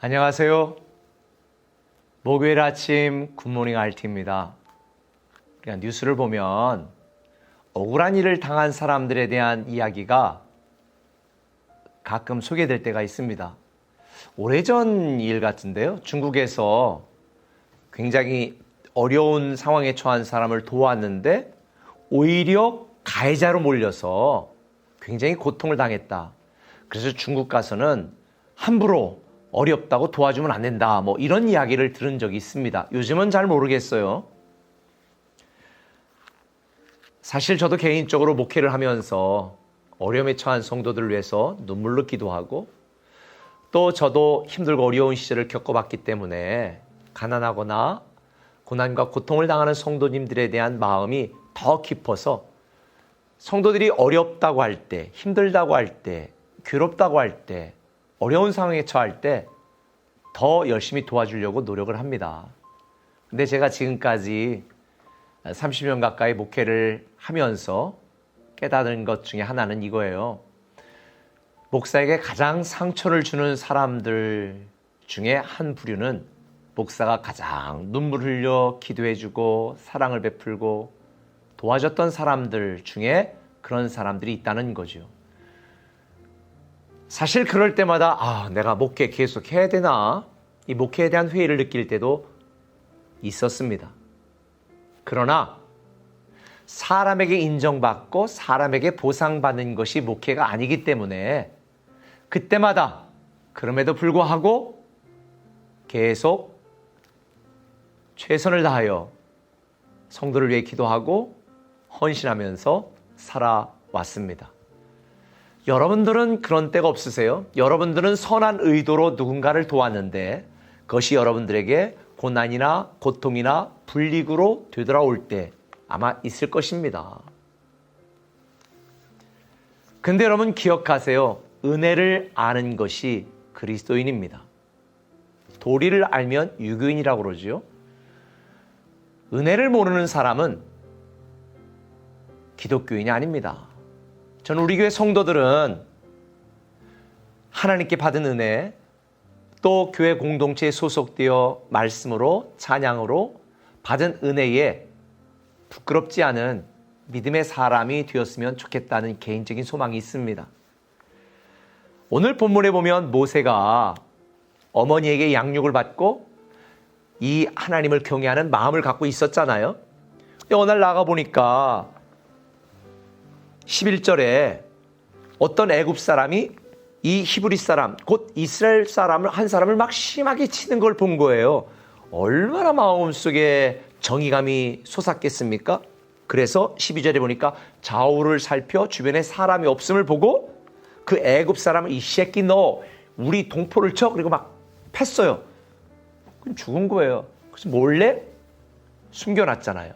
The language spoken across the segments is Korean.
안녕하세요. 목요일 아침 굿모닝 RT입니다. 우리가 뉴스를 보면 억울한 일을 당한 사람들에 대한 이야기가 가끔 소개될 때가 있습니다. 오래전 일 같은데요. 중국에서 굉장히 어려운 상황에 처한 사람을 도왔는데 오히려 가해자로 몰려서 굉장히 고통을 당했다. 그래서 중국 가서는 함부로 어렵다고 도와주면 안 된다. 이런 이야기를 들은 적이 있습니다. 요즘은 잘 모르겠어요. 사실 저도 개인적으로 목회를 하면서 어려움에 처한 성도들을 위해서 눈물로 기도하고 또 저도 힘들고 어려운 시절을 겪어봤기 때문에 가난하거나 고난과 고통을 당하는 성도님들에 대한 마음이 더 깊어서 성도들이 어렵다고 할 때, 힘들다고 할 때, 괴롭다고 할 때, 어려운 상황에 처할 때 더 열심히 도와주려고 노력을 합니다. 근데 제가 지금까지 30년 가까이 목회를 하면서 깨달은 것 중에 하나는 이거예요. 목사에게 가장 상처를 주는 사람들 중에 한 부류는 목사가 가장 눈물 흘려 기도해주고 사랑을 베풀고 도와줬던 사람들 중에 그런 사람들이 있다는 거죠. 사실 그럴 때마다 내가 목회 계속 해야 되나? 이 목회에 대한 회의를 느낄 때도 있었습니다. 그러나 사람에게 인정받고 사람에게 보상받는 것이 목회가 아니기 때문에 그때마다 그럼에도 불구하고 계속 최선을 다하여 성도를 위해 기도하고 헌신하면서 살아왔습니다. 여러분들은 그런 때가 없으세요? 여러분들은 선한 의도로 누군가를 도왔는데 그것이 여러분들에게 고난이나 고통이나 불이익으로 되돌아올 때 아마 있을 것입니다. 근데 여러분 기억하세요. 은혜를 아는 것이 그리스도인입니다. 도리를 알면 유교인이라고 그러죠. 은혜를 모르는 사람은 기독교인이 아닙니다. 저는 우리 교회 성도들은 하나님께 받은 은혜, 또 교회 공동체에 소속되어 말씀으로 찬양으로 받은 은혜에 부끄럽지 않은 믿음의 사람이 되었으면 좋겠다는 개인적인 소망이 있습니다. 오늘 본문에 보면 모세가 어머니에게 양육을 받고 이 하나님을 경외하는 마음을 갖고 있었잖아요. 근데 어느 날 나가보니까 11절에 어떤 애굽 사람이 이 히브리 사람, 곧 이스라엘 사람을 한 사람을 막 심하게 치는 걸 본 거예요. 얼마나 마음속에 정의감이 솟았겠습니까? 그래서 12절에 보니까 좌우를 살펴 주변에 사람이 없음을 보고 그 애굽 사람을 이 새끼 너 우리 동포를 쳐 그리고 막 팼어요. 그럼 죽은 거예요. 그래서 몰래 숨겨놨잖아요.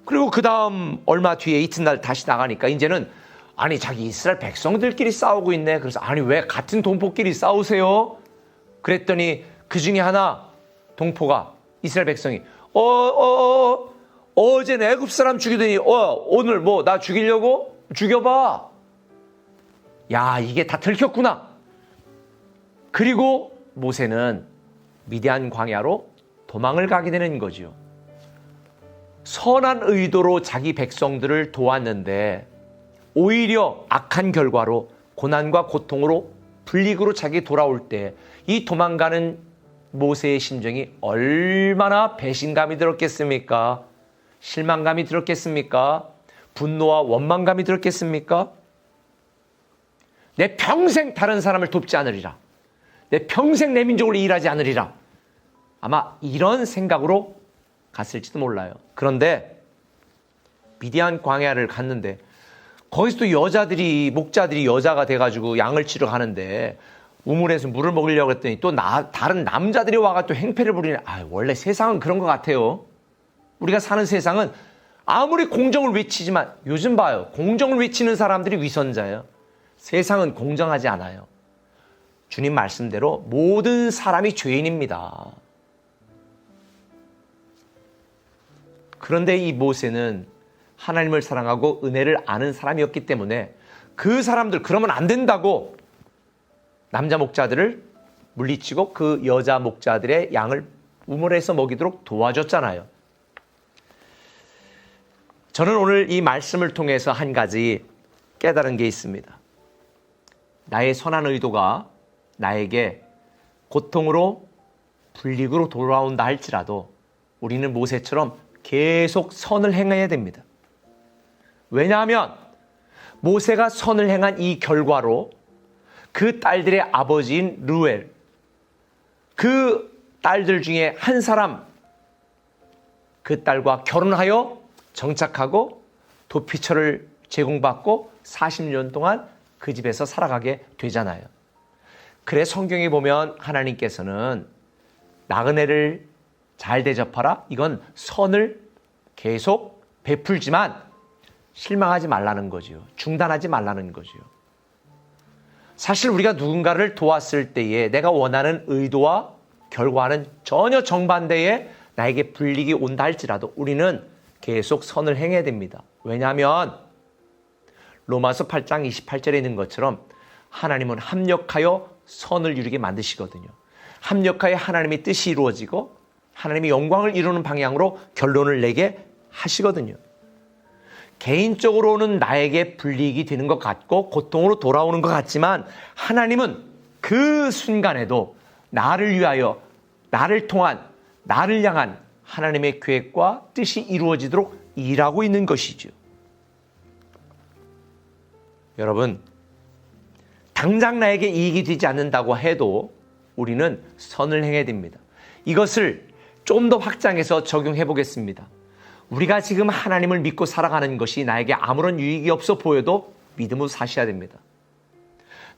그리고 그 다음 얼마 뒤에 이튿날 다시 나가니까 이제는 자기 이스라엘 백성들끼리 싸우고 있네. 그래서 왜 같은 동포끼리 싸우세요? 그랬더니 그 중에 하나 동포가 이스라엘 백성이 어제 애굽 사람 죽이더니 오늘 나 죽이려고? 죽여봐. 야, 이게 다 들켰구나. 그리고 모세는 미디안 광야로 도망을 가게 되는 거죠. 선한 의도로 자기 백성들을 도왔는데 오히려 악한 결과로 고난과 고통으로 불이익으로 자기 돌아올 때 이 도망가는 모세의 심정이 얼마나 배신감이 들었겠습니까? 실망감이 들었겠습니까? 분노와 원망감이 들었겠습니까? 내 평생 다른 사람을 돕지 않으리라. 내 평생 내 민족을 일하지 않으리라. 아마 이런 생각으로 갔을지도 몰라요. 그런데 미디안 광야를 갔는데 거기서 또 목자들이 여자가 돼가지고 양을 치러 가는데 우물에서 물을 먹으려고 했더니 또 다른 남자들이 와가 또 행패를 부리네. 원래 세상은 그런 것 같아요. 우리가 사는 세상은 아무리 공정을 외치지만 요즘 봐요. 공정을 외치는 사람들이 위선자예요. 세상은 공정하지 않아요. 주님 말씀대로 모든 사람이 죄인입니다. 그런데 이 모세는 하나님을 사랑하고 은혜를 아는 사람이었기 때문에 그 사람들 그러면 안 된다고 남자 목자들을 물리치고 그 여자 목자들의 양을 우물에서 먹이도록 도와줬잖아요. 저는 오늘 이 말씀을 통해서 한 가지 깨달은 게 있습니다. 나의 선한 의도가 나에게 고통으로 불이익으로 돌아온다 할지라도 우리는 모세처럼 계속 선을 행해야 됩니다. 왜냐하면 모세가 선을 행한 이 결과로 그 딸들의 아버지인 르우엘, 그 딸들 중에 한 사람, 그 딸과 결혼하여 정착하고 도피처를 제공받고 40년 동안 그 집에서 살아가게 되잖아요. 그래 성경에 보면 하나님께서는 나그네를 잘 대접하라. 이건 선을 계속 베풀지만 실망하지 말라는 거지요. 중단하지 말라는 거지요. 사실 우리가 누군가를 도왔을 때에 내가 원하는 의도와 결과는 전혀 정반대의 나에게 불이익이 온다 할지라도 우리는 계속 선을 행해야 됩니다. 왜냐하면 로마서 8장 28절에 있는 것처럼 하나님은 합력하여 선을 이루게 만드시거든요. 합력하여 하나님의 뜻이 이루어지고 하나님의 영광을 이루는 방향으로 결론을 내게 하시거든요. 개인적으로는 나에게 불이익이 되는 것 같고 고통으로 돌아오는 것 같지만 하나님은 그 순간에도 나를 위하여, 나를 통한, 나를 향한 하나님의 계획과 뜻이 이루어지도록 일하고 있는 것이죠. 여러분, 당장 나에게 이익이 되지 않는다고 해도 우리는 선을 행해야 됩니다. 이것을 좀 더 확장해서 적용해 보겠습니다. 우리가 지금 하나님을 믿고 살아가는 것이 나에게 아무런 유익이 없어 보여도 믿음으로 사셔야 됩니다.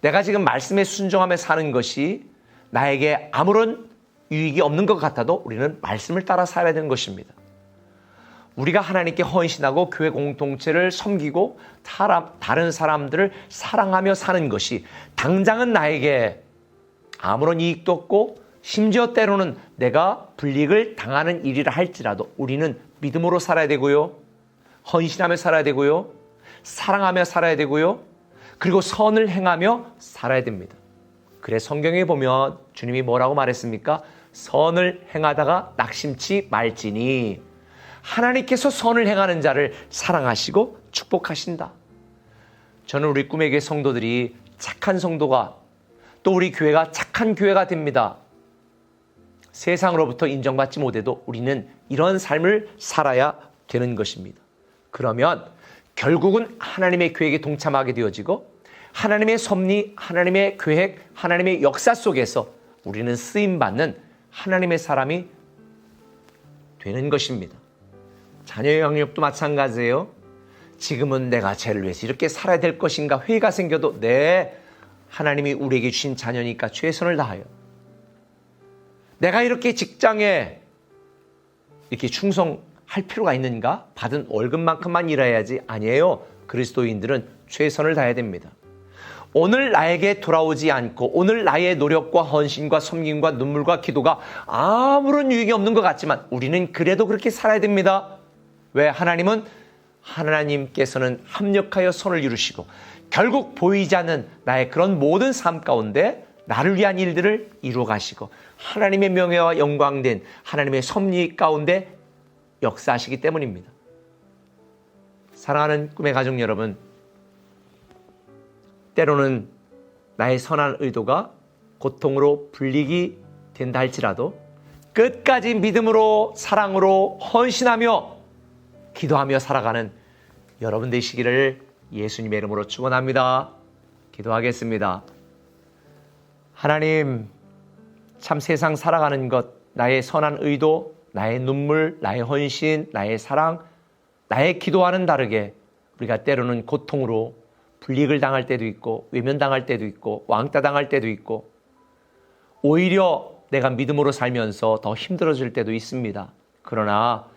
내가 지금 말씀에 순종하며 사는 것이 나에게 아무런 유익이 없는 것 같아도 우리는 말씀을 따라 살아야 되는 것입니다. 우리가 하나님께 헌신하고 교회 공동체를 섬기고 다른 사람들을 사랑하며 사는 것이 당장은 나에게 아무런 이익도 없고 심지어 때로는 내가 불이익을 당하는 일이라 할지라도 우리는 믿음으로 살아야 되고요. 헌신하며 살아야 되고요. 사랑하며 살아야 되고요. 그리고 선을 행하며 살아야 됩니다. 그래 성경에 보면 주님이 뭐라고 말했습니까? 선을 행하다가 낙심치 말지니 하나님께서 선을 행하는 자를 사랑하시고 축복하신다. 저는 우리 꿈의 교회 성도들이 착한 성도가 또 우리 교회가 착한 교회가 됩니다. 세상으로부터 인정받지 못해도 우리는 이런 삶을 살아야 되는 것입니다. 그러면 결국은 하나님의 계획에 동참하게 되어지고 하나님의 섭리, 하나님의 계획, 하나님의 역사 속에서 우리는 쓰임받는 하나님의 사람이 되는 것입니다. 자녀의 양육도 마찬가지예요. 지금은 내가 쟤를 위해서 이렇게 살아야 될 것인가 회의가 생겨도 네, 하나님이 우리에게 주신 자녀니까 최선을 다하여 내가 이렇게 직장에 이렇게 충성할 필요가 있는가? 받은 월급만큼만 일해야지. 아니에요. 그리스도인들은 최선을 다해야 됩니다. 오늘 나에게 돌아오지 않고 오늘 나의 노력과 헌신과 섬김과 눈물과 기도가 아무런 유익이 없는 것 같지만 우리는 그래도 그렇게 살아야 됩니다. 왜? 하나님께서는 합력하여 선을 이루시고 결국 보이지 않는 나의 그런 모든 삶 가운데 나를 위한 일들을 이루어 가시고 하나님의 명예와 영광된 하나님의 섭리 가운데 역사하시기 때문입니다. 사랑하는 꿈의 가족 여러분, 때로는 나의 선한 의도가 고통으로 불리익이 된다 할지라도 끝까지 믿음으로 사랑으로 헌신하며 기도하며 살아가는 여러분 되시기를 예수님의 이름으로 축원합니다. 기도하겠습니다. 하나님, 참 세상 살아가는 것, 나의 선한 의도, 나의 눈물, 나의 헌신, 나의 사랑, 나의 기도와는 다르게 우리가 때로는 고통으로 불이익을 당할 때도 있고 외면당할 때도 있고 왕따 당할 때도 있고 오히려 내가 믿음으로 살면서 더 힘들어질 때도 있습니다. 그러나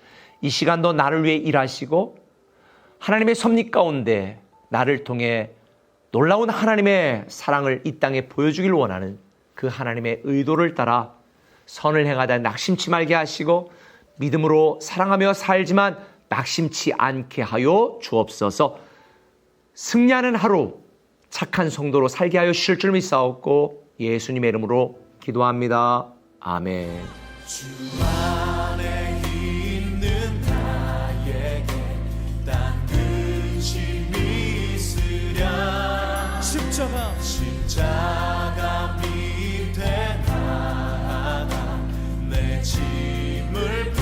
이 시간도 나를 위해 일하시고 하나님의 섭리 가운데 나를 통해 놀라운 하나님의 사랑을 이 땅에 보여주길 원하는 그 하나님의 의도를 따라 선을 행하다 낙심치 말게 하시고 믿음으로 사랑하며 살지만 낙심치 않게 하여 주옵소서. 승리하는 하루 착한 성도로 살게 하여 주실 줄 믿사옵고 예수님의 이름으로 기도합니다. 아멘. 주 안에 있는 나에게 딴 근심이 있으랴 십자가 밑에 나아가 내 짐을